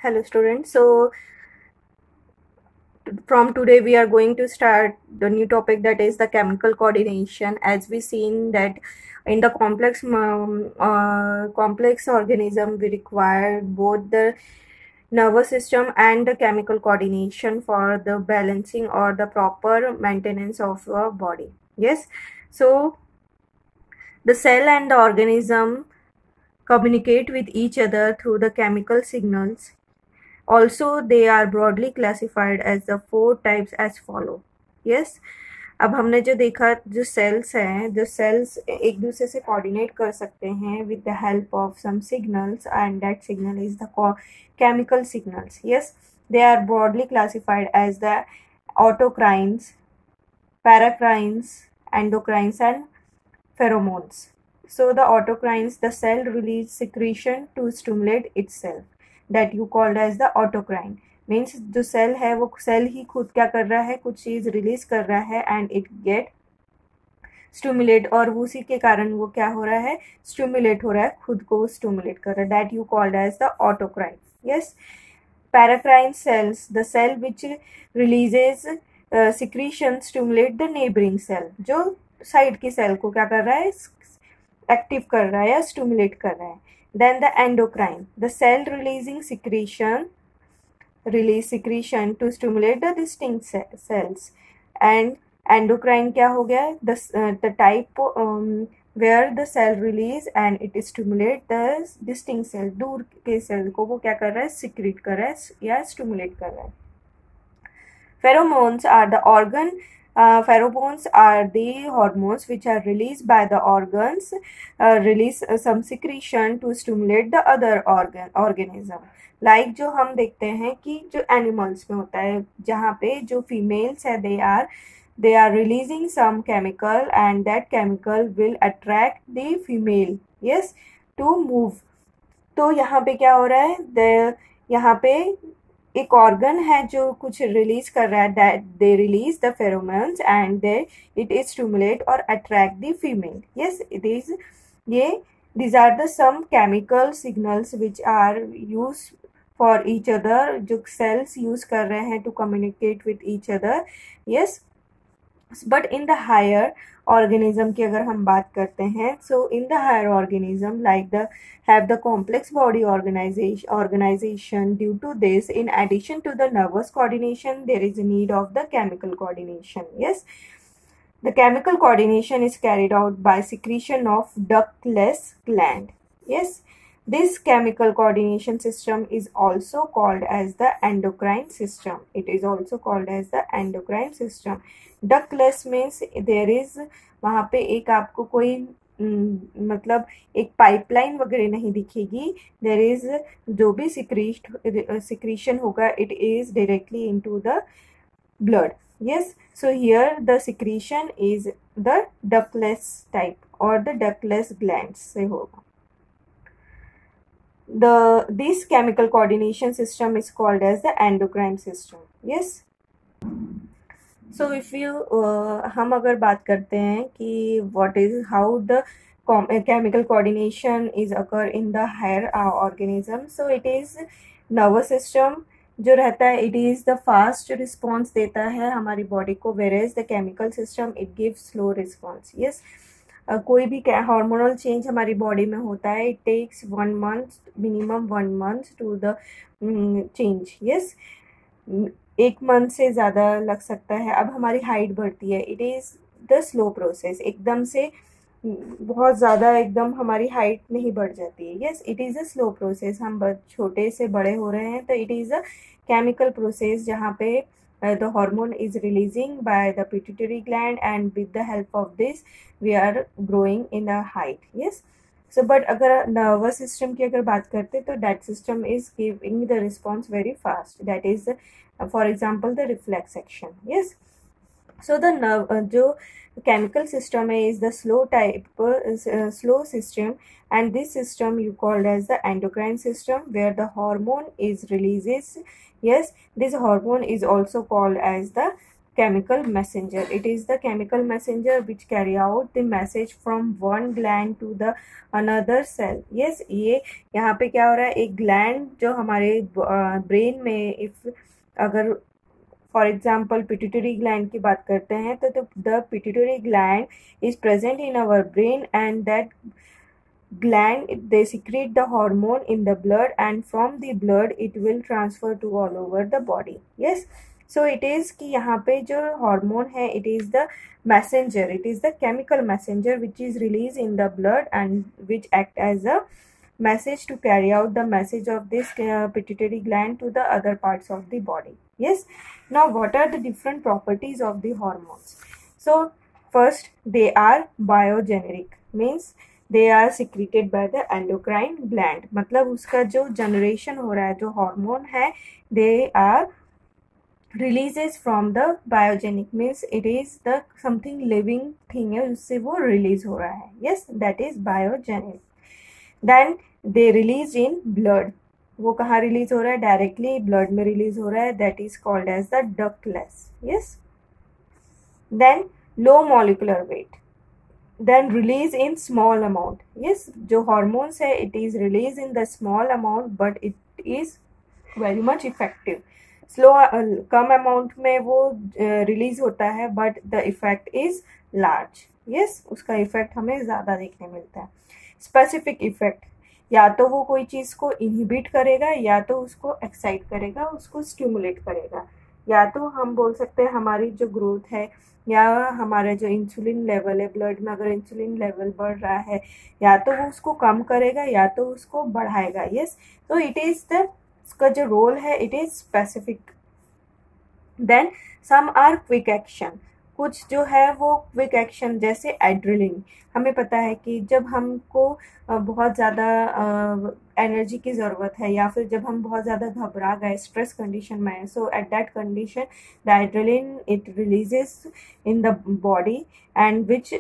Hello students. So from today we are going to start the new topic, that is the chemical coordination. As we seen that in the complex organism we require both the nervous system and the chemical coordination for the balancing or the proper maintenance of our body. Yes. So the cell and the organism communicate with each other through the chemical signals. Also, they are broadly classified as the 4 types as follow. Yes. अब हमने जो देखा, जो sales हैं, जो sales एक दूसरे से कोऑर्डिनेट कर सकते हैं with the help of some signals, and that signal is the chemical signals. Yes, they are broadly classified as the autocrines, paracrines, endocrines, and pheromones. So the autocrines, the cell release secretion to stimulate itself, that you called as the autocrine. Means जो cell है वो cell ही खुद क्या कर रहा है, कुछ चीज रिलीज कर रहा है एंड इट गेट स्टिमुलेट, और उसी के कारण वो क्या हो रहा है, स्टिमुलेट हो रहा है, खुद को स्टिमुलेट कर रहा है, that you called as the autocrine. Yes. Paracrine cells, the cell which releases secretion stimulate the neighbouring cell, जो साइड की सेल को क्या कर रहा है, एक्टिव कर रहा है या स्टिमुलेट कर रहा है. Then the endocrine, the cell releasing secretion, release secretion to stimulate the distinct cells. And endocrine क्या हो गया, the type where the cell release and it stimulate the distinct cell, दूर के सेल को वो क्या कर रहा है, secrete कर रहा है या stimulate कर रहा है. Pheromones are the pheromones are the hormones which are released by the organs, release some secretion to stimulate the other organism. Like जो हम देखते हैं कि जो एनिमल्स में होता है, जहाँ पे जो फीमेल्स है they are releasing some chemical and that chemical will attract the female, yes, to move. तो यहाँ पे क्या हो रहा है, यहाँ पे एक ऑर्गन है जो कुछ रिलीज कर रहा है, that they release the pheromones and they it is stimulate और attract the female. Yes, it is ये these are the some chemical signals which are used for each other, जो cells use कर रहे हैं to communicate with each other. Yes, but in the higher organism की अगर हम बात करते हैं, so in the higher organism like the have the complex body organization. Due to this, in addition to the nervous coordination, there is a need of the chemical coordination. Yes. The chemical coordination is carried out by secretion of ductless gland. Yes, this chemical coordination system is also called as the endocrine system. It is also called as the endocrine system. Ductless means there is, वहाँ पे एक आपको कोई मतलब एक pipeline वगैरह नहीं दिखेगी. देर इज जो भी सिक्रीशन होगा, it is directly into the blood. Yes, so here the secretion is the ductless type or the ductless glands से होगा. This chemical coordination system is called as the endocrine system. Yes. So if you हम अगर बात करते हैं कि what is how the chemical coordination is occur in the higher organism, so it is nervous system जो रहता है, it is the fast response देता है हमारी बॉडी को, whereas the chemical system it gives slow response. Yes, कोई भी hormonal change हमारी बॉडी में होता है, it takes 1 month, minimum 1 month to the change. Yes, 1 month से ज़्यादा लग सकता है. अब हमारी हाइट बढ़ती है, it is the slow process, एकदम से बहुत ज़्यादा एकदम हमारी हाइट नहीं बढ़ जाती है. Yes, it is a slow process, हम छोटे से बड़े हो रहे हैं, तो it is a chemical process जहाँ पे the hormone is releasing by the pituitary gland, and with the help of this we are growing in a height. Yes, so but अगर nervous system की अगर बात करते तो that system is giving the response very fast, that is for example the reflex action. Yes, so the nerve जो chemical system is the slow type slow system, and this system you called as the endocrine system, where the hormone is releases. Yes, this hormone is also called as the chemical messenger. It is the chemical messenger which carry out the message from one gland to the another cell. Yes, ये यहाँ पे क्या हो रहा है, एक gland जो हमारे ब्रेन में, इफ अगर फॉर एग्जाम्पल पिट्यूटरी ग्लैंड की बात करते हैं तो the pituitary gland is present in our brain and that gland they secrete the hormone in the blood, and from the blood it will transfer to all over the body. Yes, so it is कि यहाँ पे जो hormone है, it is the messenger, it is the chemical messenger which is released in the blood and which act as a message to carry out the message of this pituitary gland to the other parts of the body. Yes, now what are the different properties of the hormones? So first, they are biogeneric, means they are secreted by the endocrine gland. मतलब उसका जो generation हो रहा है, जो hormone है, they are releases from the biogenic, means it is the something living thing है, उससे वो रिलीज हो रहा है. Yes, that is biogenic. Then they release in blood. वो कहाँ रिलीज हो रहा है? डायरेक्टली ब्लड में रिलीज हो रहा है. That is called as the ductless. Yes. Then low molecular weight, then release in small amount. Yes, जो hormones है, it is released in the small amount but it is very much effective. Slow come amount में वो release होता है but the effect is large. Yes, उसका effect हमें ज़्यादा देखने मिलता है. Specific effect, या तो वो कोई चीज़ को inhibit करेगा, या तो उसको excite करेगा, उसको stimulate करेगा. या तो हम बोल सकते हैं हमारी जो ग्रोथ है, या हमारा जो इंसुलिन लेवल है ब्लड में, अगर इंसुलिन लेवल बढ़ रहा है, या तो वो उसको कम करेगा या तो उसको बढ़ाएगा. यस, तो इट इज द, उसका जो रोल है, it is specific. Then some are quick action. कुछ जो है वो क्विक एक्शन, जैसे एड्रेलिन. हमें पता है कि जब हमको बहुत ज़्यादा एनर्जी की ज़रूरत है, या फिर जब हम बहुत ज़्यादा घबरा गए, स्ट्रेस कंडीशन में है, so at that condition the adrenaline it releases in the body, and which,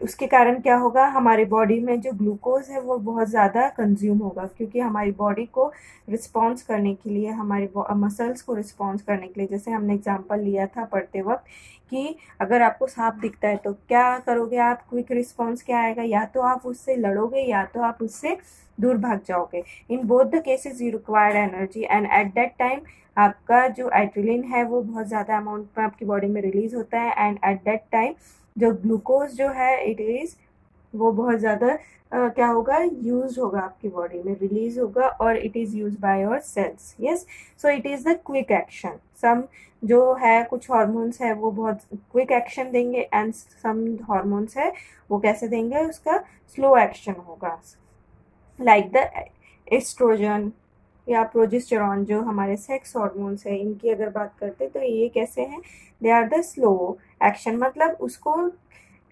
उसके कारण क्या होगा, हमारी बॉडी में जो ग्लूकोज है वो बहुत ज़्यादा कंज्यूम होगा, क्योंकि हमारी बॉडी को रिस्पॉन्स करने के लिए, हमारी मसल्स को रिस्पॉन्स करने के लिए, जैसे हमने एग्जांपल लिया था पढ़ते वक्त कि अगर आपको सांप दिखता है तो क्या करोगे आप, क्विक रिस्पॉन्स क्या आएगा, या तो आप उससे लड़ोगे या तो आप उससे दूर भाग जाओगे. In both the cases you required energy, and eight that time आपका जो एड्रेलिन है वो बहुत ज़्यादा अमाउंट में आपकी बॉडी में रिलीज होता है, एंड एट दैट टाइम जो ग्लूकोज जो है इट इज़, वो बहुत ज़्यादा क्या होगा, यूज होगा, आपकी बॉडी में रिलीज होगा, और it is use by your cells. Yes, so it is the quick action. Some जो है, कुछ हार्मोन्स है वो बहुत क्विक एक्शन देंगे, एंड सम हार्मोन्स है वो कैसे देंगे, उसका स्लो एक्शन होगा. लाइक द एस्ट्रोजन या प्रोजेस्टेरॉन, जो हमारे सेक्स हार्मोन्स है, इनकी अगर बात करते तो ये कैसे हैं, they are the slow action. मतलब उसको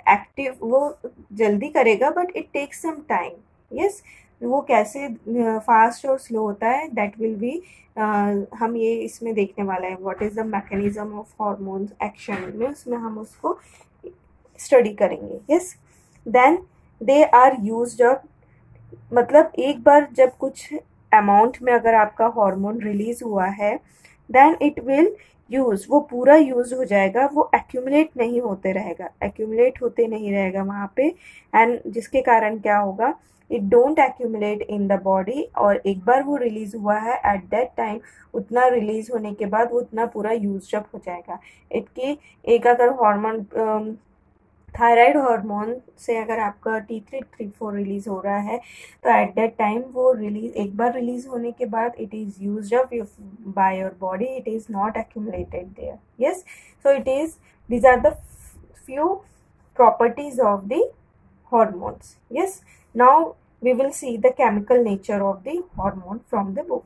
एक्टिव वो जल्दी करेगा but it takes some time. Yes, वो कैसे फास्ट और स्लो होता है, दैट विल बी, हम ये इसमें देखने वाला है, what is the mechanism of hormones action में, उसमें हम उसको स्टडी करेंगे. Yes, then they are used. मतलब एक बार जब कुछ अमाउंट में अगर आपका हार्मोन रिलीज हुआ है, देन इट विल यूज, वो पूरा यूज हो जाएगा, वो एक्यूमुलेट नहीं होते रहेगा, एक्यूमुलेट होते नहीं रहेगा वहाँ पे, एंड जिसके कारण क्या होगा, it don't accumulate in the body. और एक बार वो रिलीज हुआ है, एट दैट टाइम उतना रिलीज होने के बाद वो उतना पूरा यूज अप हो जाएगा. इनकी एक अगर हार्मोन, थायराइड हार्मोन से अगर आपका T3 T4 रिलीज हो रहा है, तो एट दैट टाइम वो रिलीज, एक बार रिलीज होने के बाद it is used up by your body, it is not accumulated there. Yes, so it is, these are the few properties of the hormones. Yes, now we will see the chemical nature of the hormone from the book.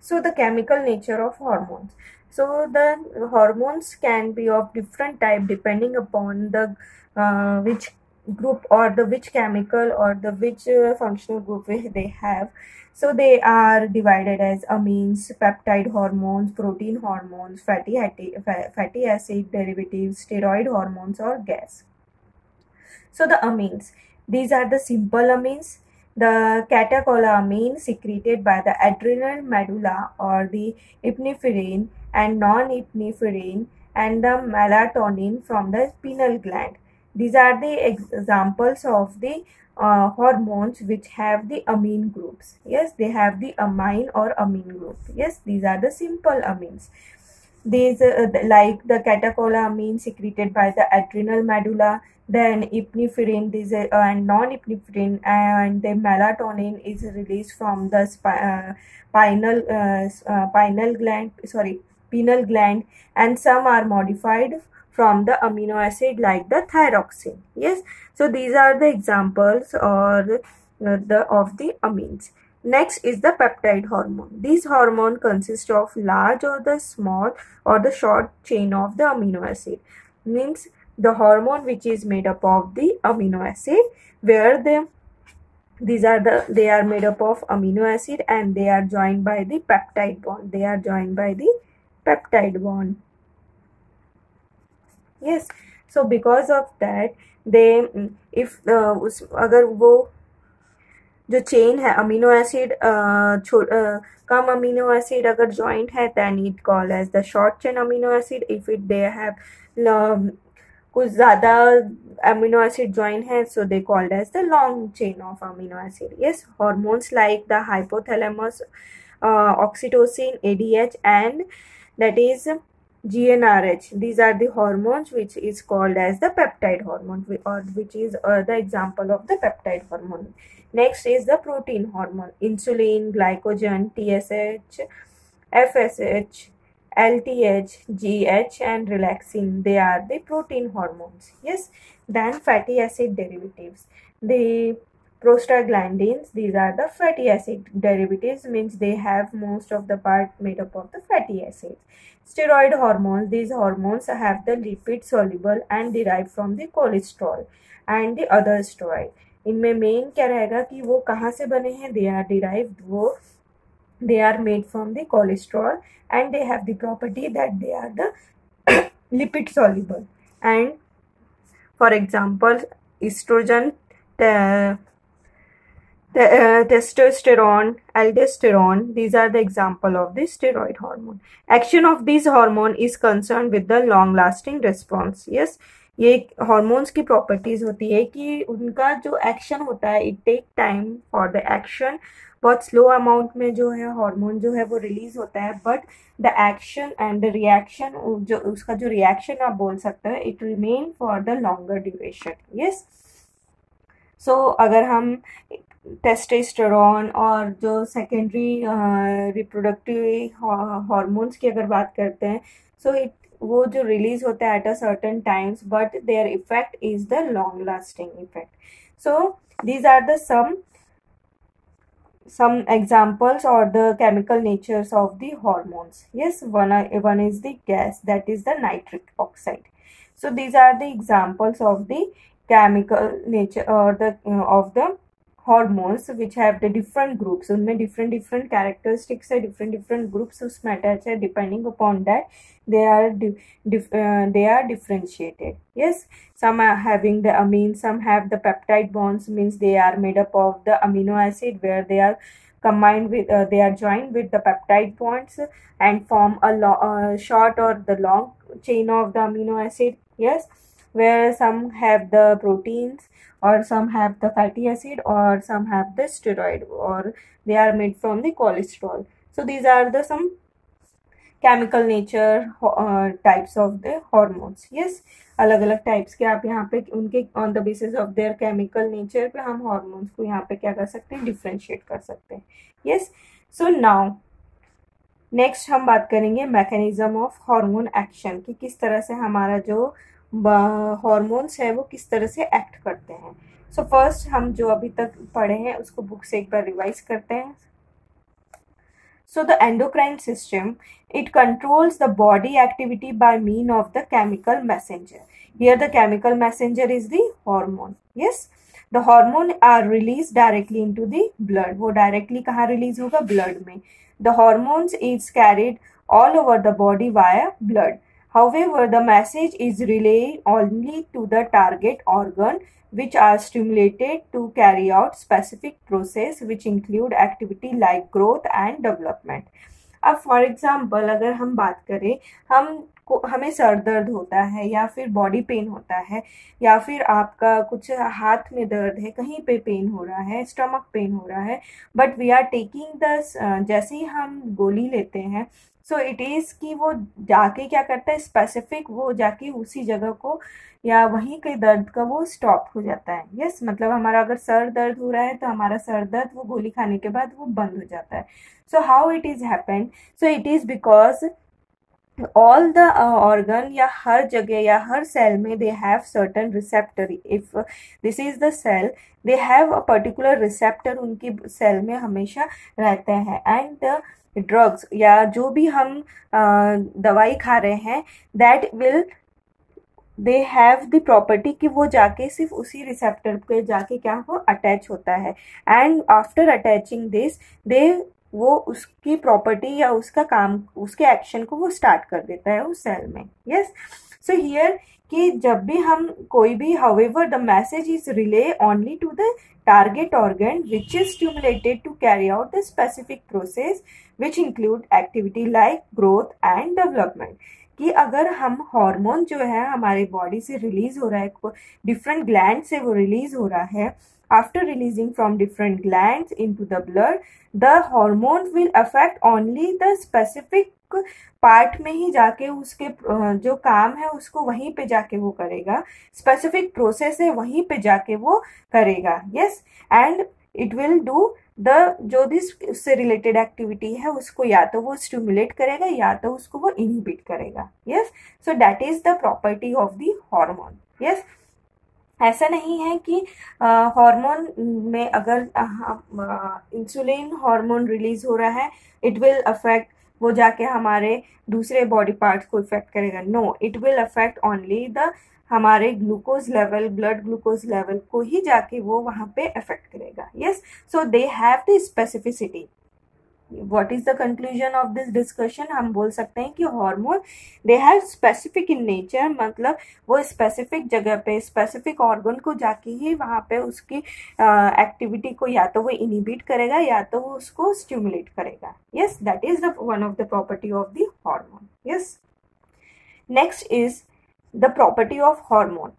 So the chemical nature of hormones. So the hormones can be of different type depending upon the which group or the which chemical or the which functional group they have. So they are divided as amines, peptide hormones, protein hormones, fatty acid derivatives, steroid hormones or gas. So the amines, these are the simple amines. The catecholamine secreted by the adrenal medulla or the epinephrine and non-epinephrine and the melatonin from the pineal gland. These are the examples of the hormones which have the amine groups. Yes, they have the amine or amine group. Yes, these are the simple amines. These like the catecholamine secreted by the adrenal medulla, then epinephrine, and non-epinephrine, and the melatonin is released from the pineal gland. Sorry, pineal gland, and some are modified from the amino acid like the thyroxine. Yes, so these are the examples or the of the amines. Next is the peptide hormone. These hormone consist of large or the small or the short chain of the amino acid. Means the hormone which is made up of the amino acid, where they are made up of amino acid and they are joined by the peptide bond. They are joined by the peptide bond. Yes, so because of that they if अगर वो जो chain है amino acid कम amino acid अगर joint है then it called as the short chain amino acid. If it they have कुछ ज़्यादा amino acid join है so they called as the long chain of amino acid. Yes, hormones like the hypothalamus, oxytocin, ADH and that is GnRH. These are the hormones which is called as the peptide hormone or which is the example of the peptide hormone. Next is the protein hormone. Insulin, glycogen, TSH, FSH, LTH, GH and relaxin. They are the protein hormones. Yes. Then fatty acid derivatives. The prostaglandins, these are the fatty acid derivatives, means they have most of the part made up of the fatty acids. Steroid hormones, these hormones have the lipid soluble and derived from the cholesterol and the other steroid. इनमें main क्या रहेगा कि वो कहाँ से बने हैं, they are derived, वो they are made from the cholesterol and they have the property that they are the lipid soluble. And for example, estrogen, testosterone, aldosterone, these are the example of the steroid hormone. Action of this hormone is concerned with the long lasting response. Yes, ये hormones की properties होती है कि उनका जो action होता है it take time for the action. बहुत स्लो अमाउंट में जो है हार्मोन जो है वो रिलीज होता है, but the action and the reaction, जो उसका जो रिएक्शन आप बोल सकते हैं, it remain for the longer duration. Yes, so अगर हम टेस्टोस्टेरोन और जो सेकेंडरी रिप्रोडक्टिव हार्मोन्स की अगर बात करते हैं, सो वो जो रिलीज होता है at a certain times, but their effect is the long lasting effect. So these are the some examples or the chemical natures of the hormones. Yes, one is the gas, that is the nitric oxide. So these are the examples of the chemical nature or the of the hormones which have the different groups. उनमें different characteristics है, different groups उसमें attached है. Depending upon that they are differentiated. Yes, some are having the amine, some have the peptide bonds, means they are made up of the amino acid where they are combined with they are joined with the peptide bonds and form a short or the long chain of the amino acid. Yes, where some have the proteins or some have the fatty acid or some have the steroid or they are made from the cholesterol. So these are the some chemical nature types of the hormones. Yes, अलग अलग types के आप यहाँ पे उनके on the basis of their chemical nature पे हम hormones को यहाँ पे क्या कर सकते हैं, डिफ्रेंशिएट कर सकते हैं. यस, सो नाउ नेक्स्ट हम बात करेंगे मैकेनिज्म ऑफ हार्मोन एक्शन, कि किस तरह से हमारा जो हॉर्मोन्स है वो किस तरह से एक्ट करते हैं. सो फर्स्ट हम जो अभी तक पढ़े हैं उसको बुक से एक बार रिवाइज करते हैं. So the endocrine system, it controls the body activity by mean of the chemical messenger. Here the chemical messenger is the hormone. Yes, the hormone are released directly into the blood. वो directly कहाँ release होगा, blood में. The hormones is carried all over the body via blood. However, the message is relayed only to the target organ which are stimulated to carry out specific process which include activity like growth and development. अब for example अगर हम बात करें, हमें sir दर्द होता है या फिर बॉडी पेन होता है या फिर आपका कुछ हाथ में दर्द है, कहीं पे पेन हो रहा है, स्टमक पेन हो रहा है, but we are taking the जैसे ही हम गोली लेते हैं, सो इट इज़ कि वो जाके क्या करता है, स्पेसिफिक वो जाके उसी जगह को या वहीं के दर्द का वो स्टॉप हो जाता है. यस, मतलब हमारा अगर सर दर्द हो रहा है तो हमारा सर दर्द वो गोली खाने के बाद वो बंद हो जाता है. So how it is happened? So it is because all the organ या हर जगह या हर सेल में they have certain receptor. if this is the cell, they have a particular receptor उनकी सेल में हमेशा रहते हैं. and the drugs या जो भी हम दवाई खा रहे हैं, that will they have the property कि वो जाके सिर्फ उसी रिसेप्टर पे जाके क्या हो अटैच होता है. and after attaching this they वो उसकी प्रॉपर्टी या उसका काम, उसके एक्शन को वो स्टार्ट कर देता है उस सेल में. यस, सो हियर कि जब भी हम कोई भी, however the message is relay only to the target organ which is stimulated to carry out the specific process which include activity like growth and development. कि अगर हम हार्मोन जो है हमारे बॉडी से रिलीज हो रहा है, डिफरेंट ग्लैंड से वो रिलीज हो रहा है, after releasing from different glands into the blood, the hormone will affect only the specific part में ही जाके उसके जो काम है उसको वहीं पे जाके वो करेगा, specific process है वहीं पे जाके वो करेगा. yes, and it will do the जो भी उससे रिलेटेड एक्टिविटी है उसको या तो वो स्टिमुलेट करेगा या तो उसको वो इनहिबिट करेगा. yes, so that is the property of the hormone. yes, ऐसा नहीं है कि हार्मोन में अगर इंसुलिन हार्मोन रिलीज हो रहा है, इट विल अफेक्ट, वो जाके हमारे दूसरे बॉडी पार्ट्स को इफेक्ट करेगा. No, it will affect only the हमारे glucose level, blood glucose level को ही जाके वो वहाँ पे अफेक्ट करेगा. Yes, so they have the specificity. What is the conclusion of this discussion? हम बोल सकते हैं कि hormone they have specific in nature, मतलब वो स्पेसिफिक जगह पे स्पेसिफिक ऑर्गन को जाके ही वहाँ पे उसकी एक्टिविटी को या तो वो इनहिबिट करेगा या तो वो उसको स्टिमुलेट करेगा. Yes, that is the one of the property of the hormone. Yes, next is the property of hormone.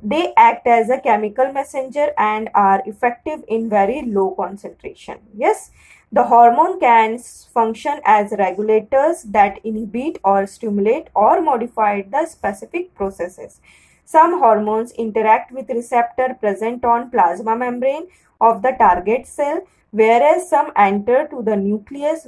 They act as a chemical messenger and are effective in very low concentration. Yes, the hormone can function as regulators that inhibit or stimulate or modify the specific processes. Some hormones interact with receptor present on plasma membrane of the target cell, whereas some enter to the nucleus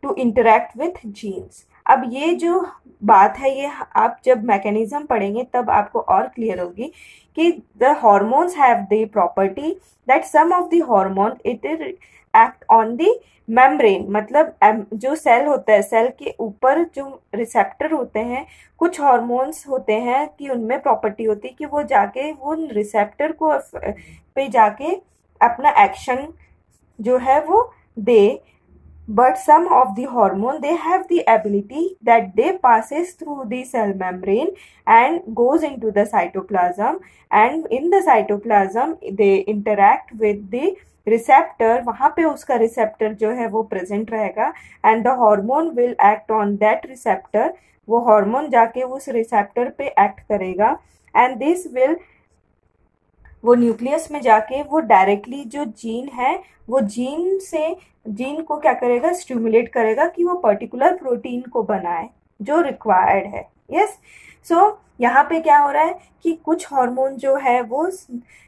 to interact with genes. अब ये जो बात है ये आप जब mechanism पढ़ेंगे तब आपको और क्लियर होगी कि the hormones have the property that some of the hormone it act on the membrane, मतलब जो सेल होता है, सेल के ऊपर जो रिसेप्टर होते हैं, कुछ हार्मोन्स होते हैं कि उनमें प्रॉपर्टी होती है कि वो जाके वो रिसेप्टर को पे जाके अपना एक्शन जो है वो दे. But some of the hormone they have the ability that they passes through the cell membrane and goes into the cytoplasm, and in the cytoplasm they interact with the receptor. वहाँ पे उसका receptor जो है वो present रहेगा and the hormone will act on that receptor. वो hormone जाके उस receptor पे act करेगा and this will वो न्यूक्लियस में जाके वो डायरेक्टली जो जीन है वो जीन को क्या करेगा, स्टिमुलेट करेगा कि वो पर्टिकुलर प्रोटीन को बनाए जो रिक्वायर्ड है. यस, सो यहाँ पे क्या हो रहा है कि कुछ हार्मोन जो है वो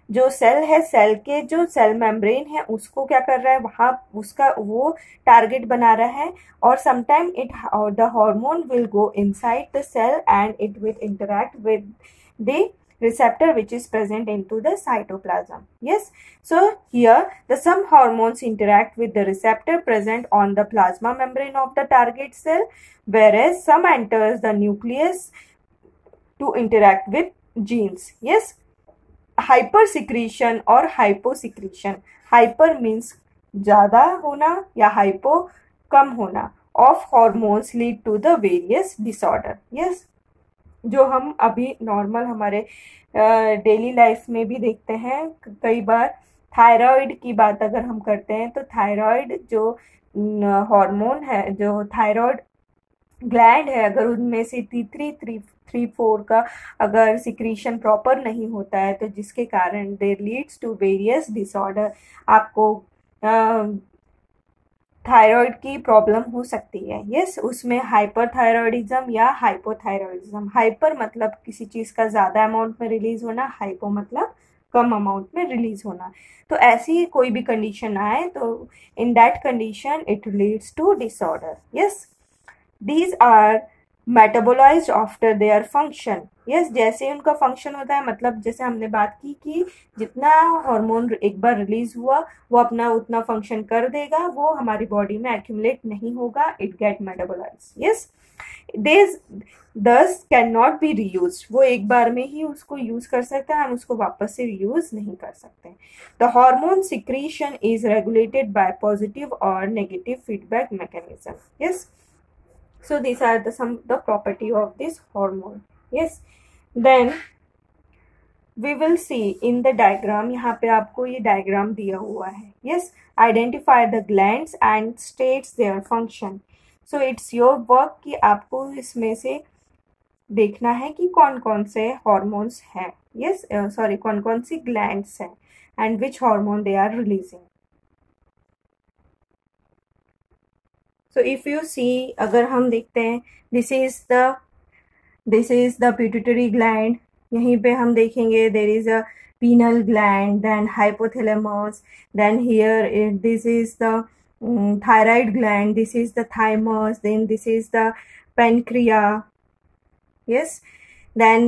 जो सेल है, सेल के जो सेल मेम्ब्रेन है उसको क्या कर रहा है, वहाँ उसका वो टारगेट बना रहा है, और sometime the hormone will go inside the cell and it will interact with the receptor which is present into the cytoplasm. Yes, so here the some hormones interact with the receptor present on the plasma membrane of the target cell, whereas some enters the nucleus to interact with genes. Yes, hypersecretion or hyposecretion. Hyper means ज़्यादा होना या hypo कम होना of hormones lead to the various disorder. Yes, जो हम अभी normal हमारे daily life में भी देखते हैं कई बार। थायराइड की बात अगर हम करते हैं तो थायराइड जो हार्मोन है, जो थायराइड ग्लैंड है, अगर उनमें से थ्री फोर का अगर सिक्रीशन प्रॉपर नहीं होता है तो जिसके कारण देर लीड्स टू वेरियस डिसऑर्डर, आपको थायराइड की प्रॉब्लम हो सकती है। यस, उसमें हाइपरथायरॉयडिज्म या हाइपोथायरॉयडिज्म। हाइपर मतलब किसी चीज़ का ज़्यादा अमाउंट में रिलीज होना, हाइपो मतलब कम अमाउंट में रिलीज होना। तो ऐसी कोई भी कंडीशन आए तो in that condition it leads to disorder. Yes, these are metabolized after their function। yes, जैसे उनका फंक्शन होता है, मतलब जैसे हमने बात की कि जितना हार्मोन एक बार रिलीज हुआ वो अपना उतना फंक्शन कर देगा, वो हमारी बॉडी में एक्यूमुलेट नहीं होगा, it get metabolised. Yes, this दस कैन नॉट बी रीयूज, वो एक बार में ही उसको यूज कर सकता है, हम उसको वापस से रीयूज नहीं कर सकते। The hormone secretion is regulated by positive और negative feedback mechanism. Yes, so these are the property of this hormone। yes, then we will see in the diagram, यहाँ पे आपको ये डायग्राम दिया हुआ है। yes, identify the glands and states their function। so it's your work कि आपको इसमें से देखना है कि कौन कौन से हॉर्मोन्स हैं। yes, sorry, कौन कौन सी ग्लैंड्स हैं and which hormone they are releasing। so if you see, अगर हम देखते हैं, this is the pituitary gland। यहीं पे हम देखेंगे there is a pineal gland, then hypothalamus, then here this is the thyroid gland, this is the thymus, then this is the pancreas। yes, then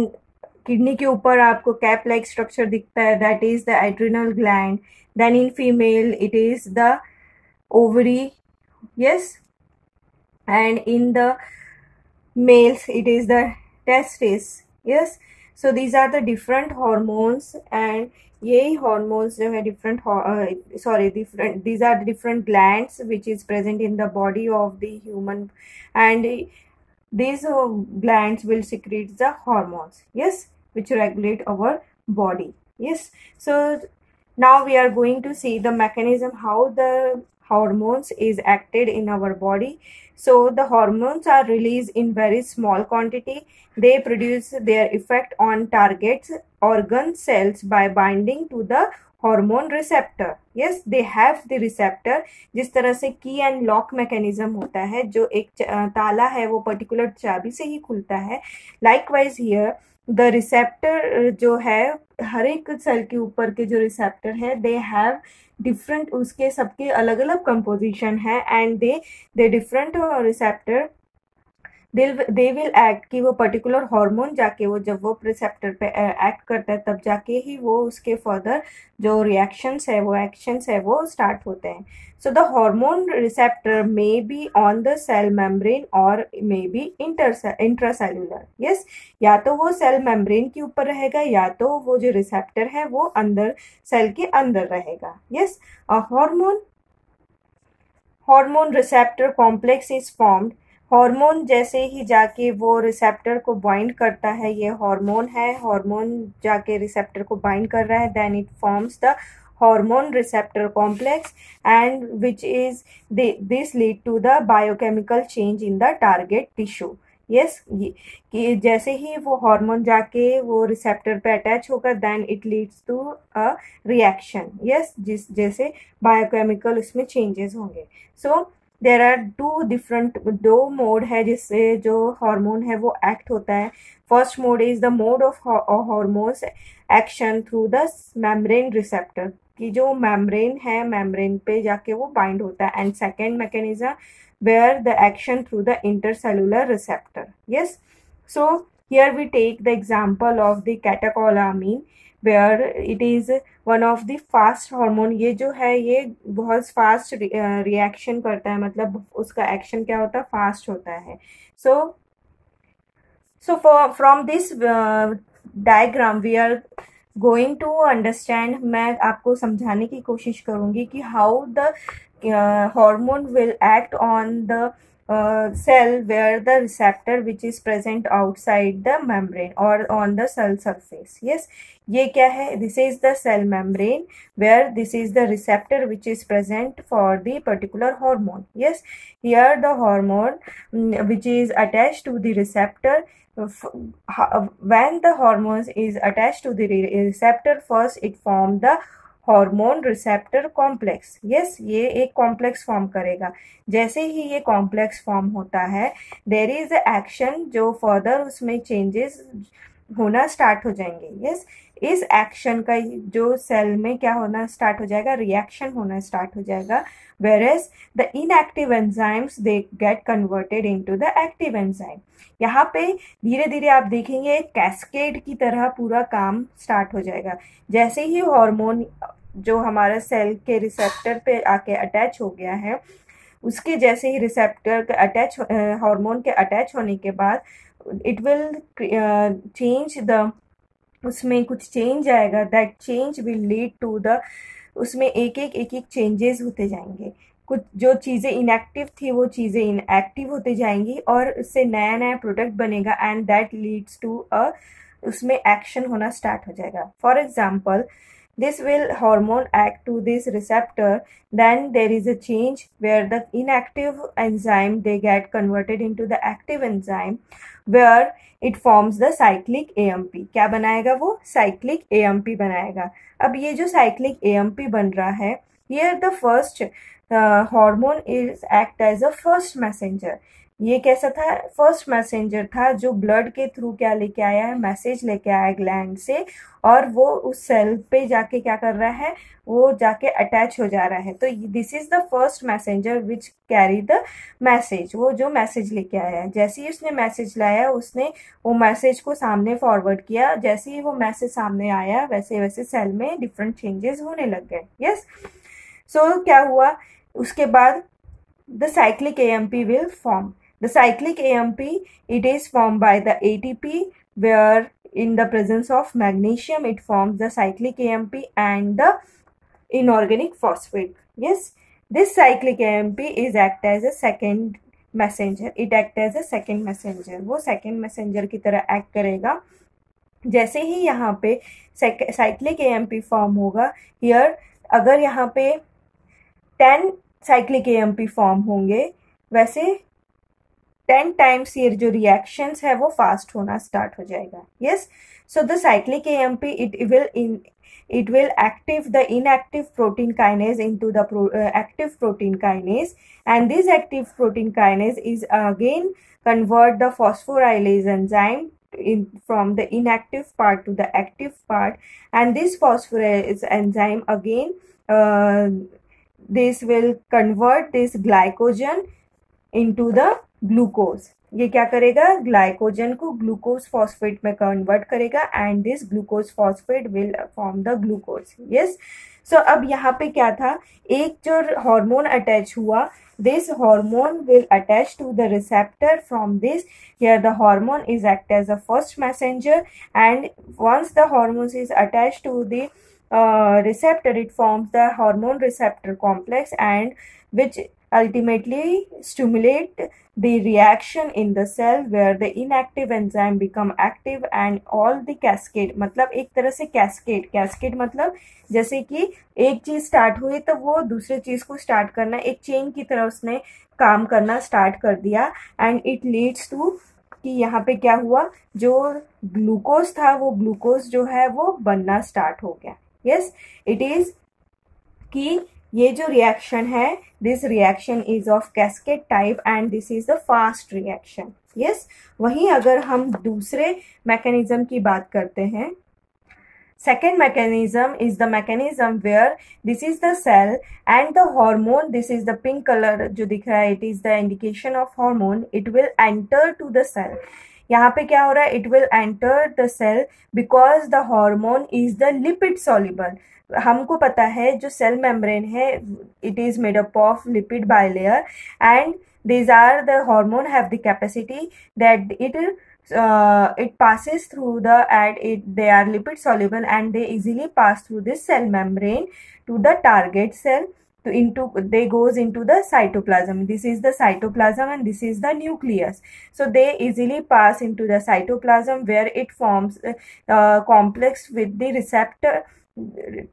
kidney के ऊपर आपको cap like structure दिखता है, that is the adrenal gland। then in female it is the ovary। yes, and in the males it is the testis। yes, so these are the different hormones and यही hormones जो है different these are the different glands which is present in the body of the human, and these glands will secrete the hormones, yes, which regulate our body। yes, so now we are going to see the mechanism how the hormones is acted in our body। so the hormones are released in very small quantity, they produce their effect on targets organ cells by binding to the hormone receptor। yes, they have the receptor। जिस तरह से की and lock mechanism होता है, जो एक ताला है वो पर्टिकुलर चाबी से ही खुलता है, लाइकवाइज हियर द रिसेप्टर जो है, हर एक सेल के ऊपर के जो रिसेप्टर है दे हैव डिफरेंट, उसके सबके अलग अलग कंपोजिशन है and they different receptor they will act कि वो पर्टिकुलर हार्मोन जाके वो जब वो रिसेप्टर पे एक्ट करता है तब जाके ही वो उसके फर्दर जो रिएक्शंस है वो एक्शंस है वो स्टार्ट होते हैं। So the hormone receptor may be on the cell membrane और मे बी इंट्रासेल्युलर। यस, या तो वो सेल मेम्ब्रेन के ऊपर रहेगा या तो वो जो रिसेप्टर है वो अंदर सेल के अंदर रहेगा। Yes, a hormone receptor complex is formed. Hormone जैसे ही जाके वो रिसेप्टर को बाइंड करता है, ये हार्मोन है, हार्मोन जाके रिसेप्टर को बाइंड कर रहा है, then it forms the hormone receptor complex and which is this lead to the biochemical change in the target tissue. Yes, कि जैसे ही वो हार्मोन जाके वो रिसेप्टर पे अटैच होगा then it leads to a reaction. Yes, जैसे biochemical उसमें चेंजेस होंगे। सो देर आर दो मोड है जिससे जो हार्मोन है वो एक्ट होता है। First mode is the mode of hormones action through the membrane receptor, कि जो मेम्ब्रेन है मेम्ब्रेन पे जाके वो बाइंड होता है, and second mechanism where the action through the intercellular receptor। yes, so here we take the example of the catecholamine where it is one of the fast hormone। ये जो है ये बहुत फास्ट रिएक्शन करता है, मतलब उसका एक्शन क्या होता है, फास्ट होता है। so from this diagram we are going to understand, मैं आपको समझाने की कोशिश करूंगी कि how the hormone will act on the cell where the receptor which is present outside the membrane or on the cell surface. Yes, ये क्या है? This is the cell membrane where this is the receptor which is present for the particular hormone. Yes, here the hormone which is attached to the receptor. When the hormones is attached to the receptor, first it form the hormone receptor complex. Yes, ये एक complex form करेगा. जैसे ही ये complex form होता है, there is action जो further उसमें changes होना स्टार्ट हो जाएंगे. यस, इस एक्शन का जो सेल में क्या होना स्टार्ट हो जाएगा? रिएक्शन होना स्टार्ट हो जाएगा. whereas the inactive enzymes they get converted into the active enzyme. यहाँ पे धीरे धीरे आप देखेंगे कैस्केड की तरह पूरा काम स्टार्ट हो जाएगा. जैसे ही हार्मोन जो हमारा सेल के रिसेप्टर पे आके अटैच हो गया है, उसके जैसे ही रिसेप्टर के अटैच हार्मोन के अटैच होने के बाद इट विल चेंज द, उसमें कुछ चेंज आएगा. That change will lead to the, उसमें एक एक चेंजेस होते जाएंगे. कुछ जो चीज़ें इनएक्टिव थी वो चीज़ें इनएक्टिव होते जाएंगी और उससे नया नया प्रोडक्ट बनेगा and that leads to a, उसमें एक्शन होना स्टार्ट हो जाएगा. For example, this will hormone act to this receptor, then there is a change where the inactive enzyme they get converted into the active enzyme where it forms the cyclic AMP. क्या बनाएगा वो? cyclic AMP बनाएगा. अब ये जो cyclic AMP बन रहा है, here the first hormone is act as a first messenger. ये कैसा था? फर्स्ट मैसेंजर था जो ब्लड के थ्रू क्या लेके आया है? मैसेज लेके आया ग्लैंड से, और वो उस सेल पे जाके क्या कर रहा है? वो जाके अटैच हो जा रहा है. तो this is the first messenger which carry the message. वो जो मैसेज लेके आया है, जैसे ही उसने मैसेज लाया उसने वो मैसेज को सामने फॉरवर्ड किया. जैसे ही वो मैसेज सामने आया वैसे वैसे सेल में डिफरेंट चेंजेस होने लग गए. यस, सो क्या हुआ उसके बाद? The cyclic AMP will form. The cyclic AMP, it is formed by the ATP, where in the presence of magnesium, it forms the cyclic AMP and the inorganic phosphate. Yes, this cyclic AMP is act as a second messenger. It act as a second messenger. वो second messenger की तरह act करेगा. जैसे ही यहाँ पे cyclic AMP form होगा, here अगर यहाँ पे 10 cyclic AMP form होंगे, वैसे 10 टाइम्स ये जो रिएक्शंस है वो फास्ट होना स्टार्ट हो जाएगा. Yes, so the cyclic AMP it will active the inactive protein kinase into the active protein kinase, and this active protein kinase is again convert the phosphorylase enzyme from the inactive part to the active part, and this phosphorylase enzyme again this will convert this glycogen into the glucose. ये क्या करेगा? Glycogen को glucose phosphate में convert करेगा and this glucose phosphate will form the glucose. Yes, so अब यहाँ पे क्या था? एक जो हार्मोन अटैच हुआ, this hormone will attach to the receptor. From this, here the hormone is act as a first messenger, and once the hormones is attached to the receptor, it forms the hormone receptor complex, and which ultimately stimulate the reaction in the cell where the inactive enzyme become active and all the cascade. मतलब एक तरह से cascade मतलब जैसे कि एक चीज start हुई तो वो दूसरे चीज को स्टार्ट करना, एक चेन की तरह उसने काम करना स्टार्ट कर दिया, एंड इट लीड्स टू कि यहाँ पे क्या हुआ? जो ग्लूकोज था वो ग्लूकोज जो है वो बनना स्टार्ट हो गया. यस, इट इज कि ये जो रिएक्शन है, this reaction is of cascade type and this is the fast reaction. Yes, वहीं अगर हम दूसरे मैकेनिज्म की बात करते हैं, second mechanism is the mechanism where this is the cell and the hormone, this is the pink color जो दिख रहा है, it is the indication of hormone, it will enter to the cell. यहाँ पे क्या हो रहा है? It will enter the cell because the hormone is the lipid soluble. हमको पता है जो सेल मेम्ब्रेन है, it is made up of lipid bilayer, and these are the hormone have the capacity that it passes through the, and they are lipid soluble and they easily pass through this cell membrane to the target cell, they goes into the cytoplasm. This is the cytoplasm and this is the nucleus. So they easily pass into the cytoplasm where it forms complex with the receptor,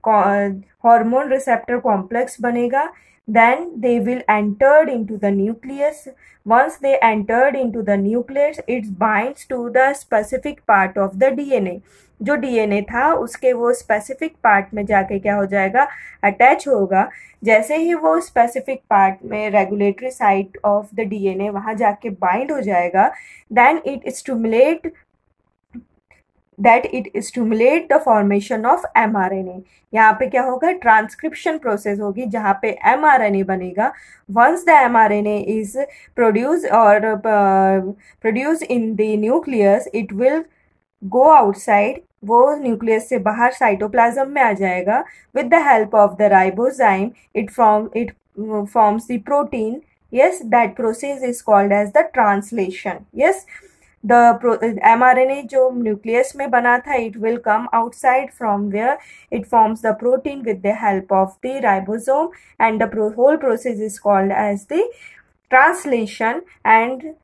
hormone receptor complex banega. Then they will entered into the nucleus. Once they entered into the nucleus, it binds to the specific part of the DNA. जो DNA था उसके वो specific part में जाके क्या हो जाएगा, attach होगा. जैसे ही वो स्पेसिफिक पार्ट में regulatory site of the DNA वहां जाके बाइंड हो जाएगा, then it stimulate the formation of mRNA. यहाँ पे क्या होगा, ट्रांसक्रिप्शन प्रोसेस होगी जहाँ पे mRNA बनेगा. Once the mRNA is produce in the nucleus, it will go outside. वो न्यूक्लियस से बाहर साइटोप्लाज्म में आ जाएगा. With the help of the ribozyme it forms the protein. yes, that process is called as the translation. yes, the mRNA जो nucleus में बना था, it will come outside from where it forms the protein with the help of the ribosome, and the whole process is called as the translation. and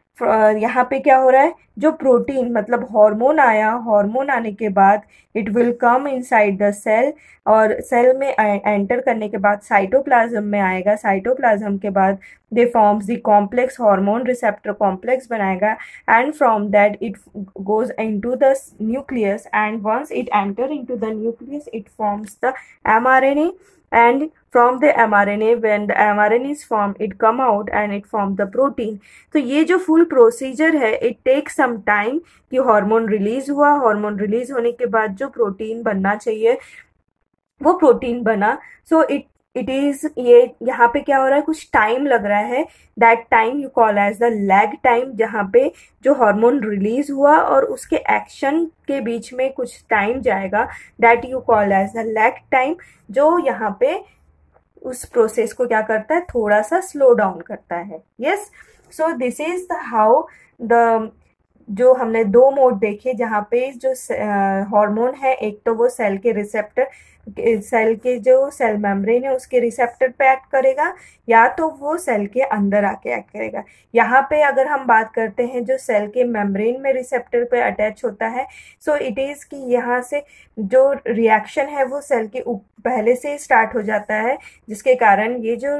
यहाँ पे क्या हो रहा है, जो प्रोटीन मतलब हार्मोन आया, हार्मोन आने के बाद it will come inside the cell, और सेल में एंटर करने के बाद साइटोप्लाज्म में आएगा. साइटोप्लाज्म के बाद they forms the complex, hormone receptor complex बनाएगा, and from that it goes into the nucleus, and once it enter into the nucleus it forms the mRNA. and from the mRNA, when the mRNA is formed, it come out and it form the protein. तो ये जो full procedure है, it takes some time कि hormone release हुआ, hormone release होने के बाद जो प्रोटीन बनना चाहिए वो प्रोटीन बना. सो इट इज, ये यहाँ पे क्या हो रहा है, कुछ टाइम लग रहा है. That time you call as the lag time, जहाँ पे जो हार्मोन रिलीज हुआ और उसके एक्शन के बीच में कुछ टाइम जाएगा. That you call as the lag time, जो यहाँ पे उस प्रोसेस को क्या करता है, थोड़ा सा स्लो डाउन करता है. Yes, so this is the how the, जो हमने दो मोड देखे जहाँ पे जो हार्मोन है, एक तो वो सेल के रिसेप्टर, सेल के जो सेल मेम्ब्रेन है उसके रिसेप्टर पे एक्ट करेगा, या तो वो सेल के अंदर आके एक्ट करेगा. यहाँ पे अगर हम बात करते हैं जो सेल के मेम्ब्रेन में रिसेप्टर पे अटैच होता है, सो इट इज कि यहाँ से जो रिएक्शन है वो सेल के पहले से स्टार्ट हो जाता है, जिसके कारण ये जो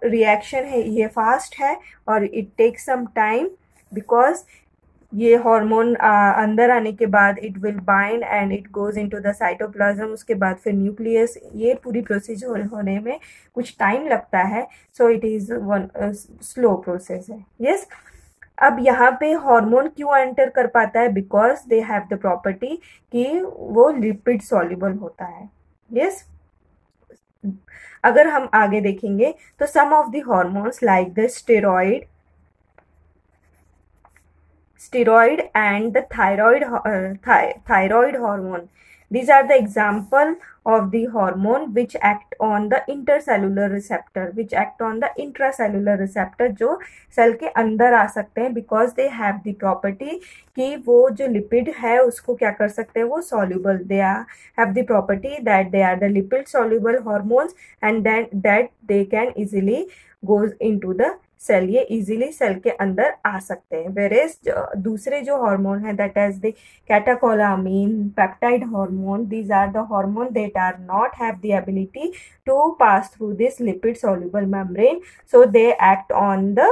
रिएक्शन है ये फास्ट है और it takes some time, because ये हार्मोन अंदर आने के बाद it will bind and it goes into the cytoplasm, उसके बाद फिर न्यूक्लियस. ये पूरी प्रोसीजर होने में कुछ टाइम लगता है. So it is one slow process है. यस, अब यहाँ पे हार्मोन क्यों एंटर कर पाता है, because they have the property कि वो लिपिड सॉल्युबल होता है. यस, अगर हम आगे देखेंगे तो some of the hormones like the steroid and the thyroid hormone, these are the example of the hormone which act on the intercellular receptor, which act on the intracellular receptor, जो cell के अंदर आ सकते हैं, because they have the property कि वो जो lipid है उसको क्या कर सकते हैं, वो soluble, they have the property that they are the lipid soluble hormones and that they can easily goes into the cell, ये इजीली सेल के अंदर आ सकते हैं. वेरेज दूसरे जो हार्मोन है, that is the catecholamine, peptide hormone, these are the hormone that are not have the ability to pass through this lipid soluble membrane, so they act on the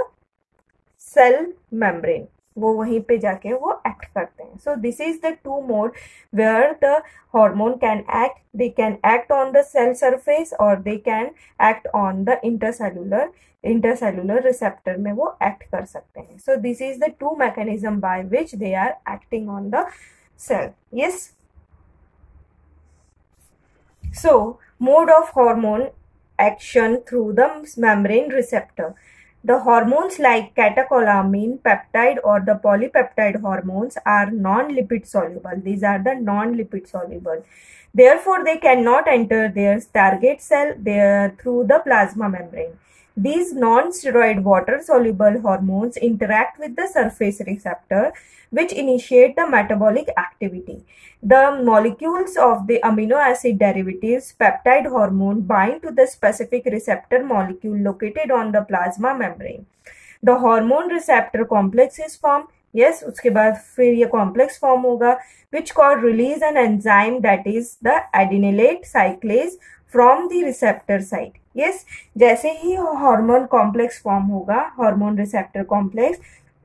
cell membrane, वो वहीं पे जाके वो act करते हैं. So this is the two mode where the hormone can act. They can act on the cell surface और they can act on the intercellular receptor में वो एक्ट कर सकते हैं. So this is the two mechanism by which they are acting on the cell. Yes, so mode of hormone action through the membrane receptor. The hormones like catecholamine, peptide or the polypeptide hormones are non-lipid soluble. These are the non-lipid soluble. Therefore, they cannot enter their target cell through the plasma membrane. These non-steroid water-soluble hormones interact with the surface receptor, which initiate the metabolic activity. The molecules of the amino acid derivatives peptide hormone bind to the specific receptor molecule located on the plasma membrane. The hormone receptor complex is formed. Yes, उसके बाद फिर ये complex form होगा, which called release an enzyme that is the adenylate cyclase from the receptor site. Yes, जैसे ही hormone complex form होगा, hormone receptor complex,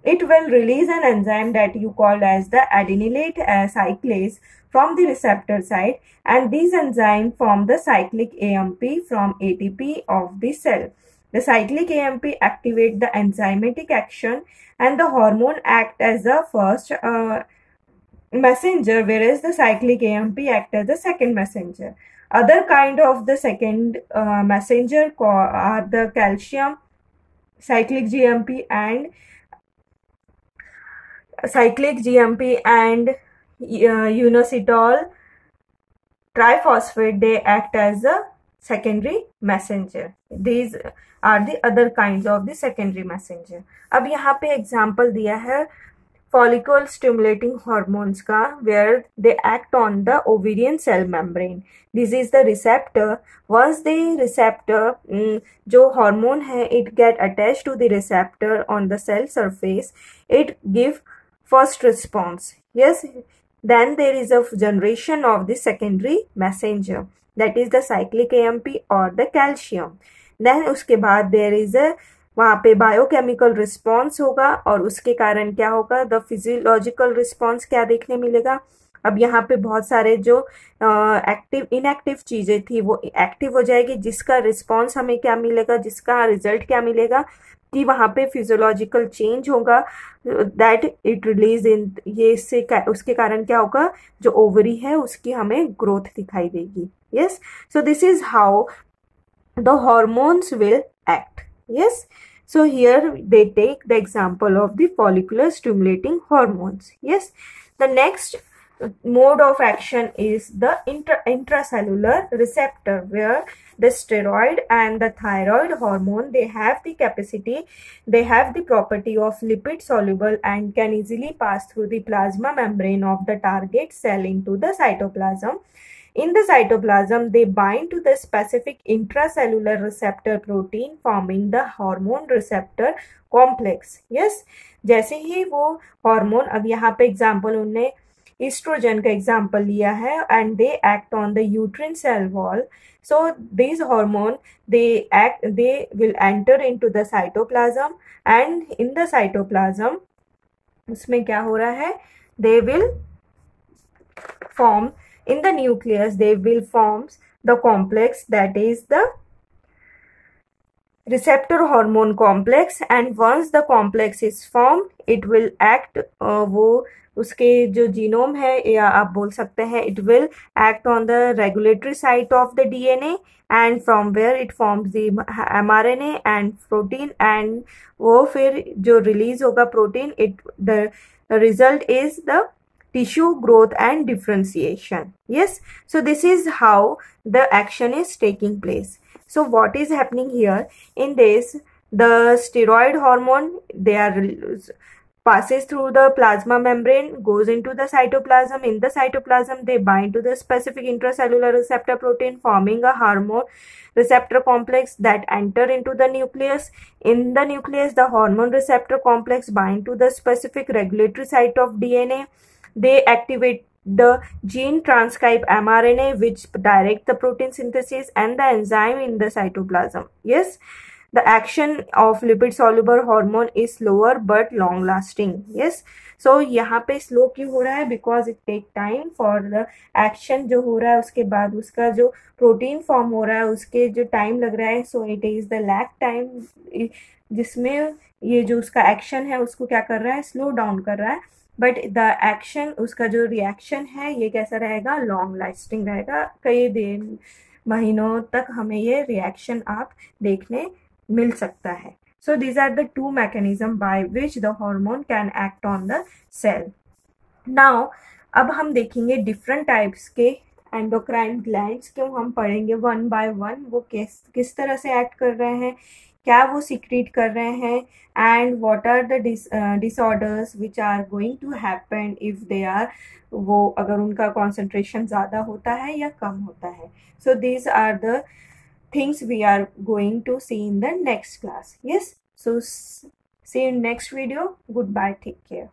it will release an enzyme that you call as the adenylate cyclase from the receptor site, and these enzymes form the cyclic AMP from ATP of the cell. The cyclic AMP activate the enzymatic action, and the hormone act as the first messenger, whereas the cyclic AMP act as the second messenger. Other kind of the second messenger are the calcium, cyclic GMP and inositol triphosphate. They act as a secondary messenger. These are the other kinds of the secondary messenger. अब यहाँ पे example दिया है follicle stimulating hormones का, where they act on the ovarian cell membrane. This is the receptor. Once the receptor जो hormone है, it get attached to the receptor on the cell surface, it give first response. Yes, then there is a generation of the secondary messenger, that is the cyclic AMP or the calcium. Then उसके बाद there is a वहाँ पे biochemical response होगा, और उसके कारण क्या होगा, द फिजियोलॉजिकल रिस्पॉन्स क्या देखने मिलेगा. अब यहाँ पे बहुत सारे जो एक्टिव इनएक्टिव चीजें थी वो एक्टिव हो जाएगी, जिसका रिस्पॉन्स हमें क्या मिलेगा, जिसका रिजल्ट क्या मिलेगा कि वहाँ पे फिजियोलॉजिकल चेंज होगा, दैट इट रिलीज इन, ये इससे उसके कारण क्या होगा, जो ओवरी है उसकी हमें ग्रोथ दिखाई देगी. Yes, so this is how the hormones will act. Yes, so here they take the example of the follicular stimulating hormones. Yes, the next mode of action is the intracellular receptor, where the steroid and the thyroid hormone, they have the property of lipid soluble and can easily pass through the plasma membrane of the target cell into the cytoplasm. In the cytoplasm, they bind to the specific intracellular receptor protein, forming the hormone receptor complex. Yes, जैसे ही वो hormone, अब यहाँ पे example उन्होंने oestrogen का example लिया है, and they act on the uterine cell wall. So these hormone, they will enter into the cytoplasm, and in the cytoplasm उसमें क्या हो रहा है, they will form in the nucleus, they will form the complex that is the receptor hormone complex, and once the complex is formed, it will act, वो उसके जो genome है, या आप बोल सकते हैं, it will act on the regulatory site of the DNA, and from where it forms the mRNA and protein, and वो फिर जो release होगा protein, the result is the tissue growth and differentiation. Yes, so this is how the action is taking place. So what is happening here in this, the steroid hormone, they are passes through the plasma membrane, goes into the cytoplasm. In the cytoplasm, they bind to the specific intracellular receptor protein, forming a hormone receptor complex that enter into the nucleus. In the nucleus, the hormone receptor complex bind to the specific regulatory site of DNA. They activate the gene transcribe mRNA, which direct the protein synthesis and the enzyme in the cytoplasm. Yes, the action of lipid soluble hormone is slower but long lasting. Yes, so यहाँ पे slow क्यों हो रहा है, because it take time for the action जो हो रहा है, उसके बाद उसका जो protein form हो रहा है, उसके जो time लग रहा है, so it is the lag time, जिसमें ये जो उसका action है उसको क्या कर रहा है, slow down कर रहा है. बट द एक्शन, उसका जो रिएक्शन है, ये कैसा रहेगा, लॉन्ग लास्टिंग रहेगा, कई दिन महीनों तक हमें ये रिएक्शन आप देखने मिल सकता है. So these are the two mechanism by which the hormone can act on the cell. Now अब हम देखेंगे डिफरेंट टाइप्स के एंडोक्राइन ग्लैंड्स को हम पढ़ेंगे वन बाय वन, वो किस तरह से एक्ट कर रहे हैं, क्या वो सीक्रेट कर रहे हैं, and what are the disorders which are going to happen if they are, वो अगर उनका कॉन्सेंट्रेशन ज़्यादा होता है या कम होता है. So these are the things we are going to see in the next class. Yes, so see you in next video. Goodbye, take care.